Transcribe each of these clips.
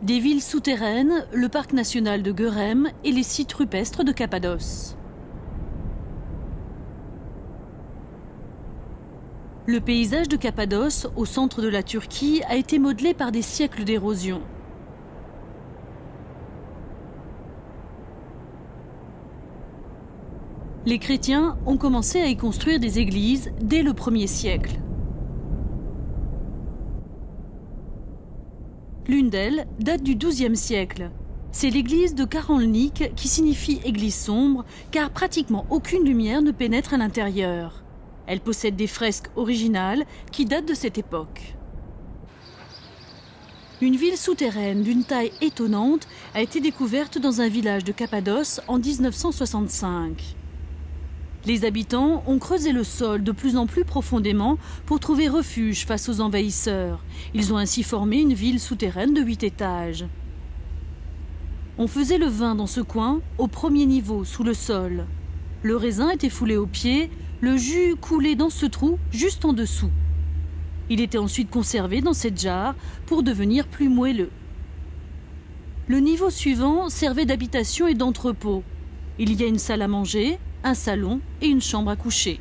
Des villes souterraines, le parc national de Görem et les sites rupestres de Cappadoce. Le paysage de Cappadoce, au centre de la Turquie, a été modelé par des siècles d'érosion. Les chrétiens ont commencé à y construire des églises dès le 1er siècle. L'une d'elles date du XIIe siècle. C'est l'église de Karanlnik qui signifie église sombre, car pratiquement aucune lumière ne pénètre à l'intérieur. Elle possède des fresques originales qui datent de cette époque. Une ville souterraine d'une taille étonnante a été découverte dans un village de Cappadoce en 1965. Les habitants ont creusé le sol de plus en plus profondément pour trouver refuge face aux envahisseurs. Ils ont ainsi formé une ville souterraine de 8 étages. On faisait le vin dans ce coin, au premier niveau, sous le sol. Le raisin était foulé aux pieds, le jus coulait dans ce trou juste en dessous. Il était ensuite conservé dans cette jarre pour devenir plus moelleux. Le niveau suivant servait d'habitation et d'entrepôt. Il y a une salle à manger, un salon et une chambre à coucher.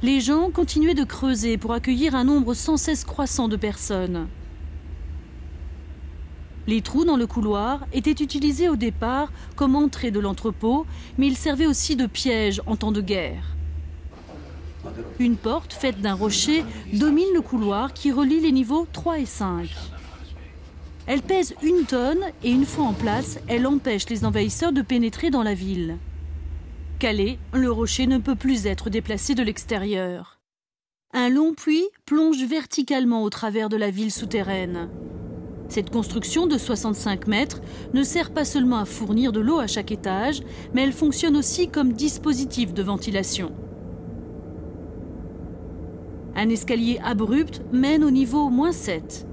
Les gens continuaient de creuser pour accueillir un nombre sans cesse croissant de personnes. Les trous dans le couloir étaient utilisés au départ comme entrée de l'entrepôt, mais ils servaient aussi de piège en temps de guerre. Une porte faite d'un rocher domine le couloir qui relie les niveaux 3 et 5. Elle pèse 1 tonne et une fois en place, elle empêche les envahisseurs de pénétrer dans la ville. Calé, le rocher ne peut plus être déplacé de l'extérieur. Un long puits plonge verticalement au travers de la ville souterraine. Cette construction de 65 mètres ne sert pas seulement à fournir de l'eau à chaque étage, mais elle fonctionne aussi comme dispositif de ventilation. Un escalier abrupt mène au niveau -7.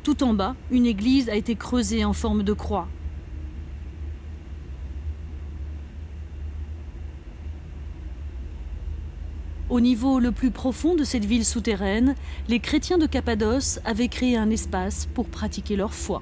Tout en bas, une église a été creusée en forme de croix. Au niveau le plus profond de cette ville souterraine, les chrétiens de Cappadoce avaient créé un espace pour pratiquer leur foi.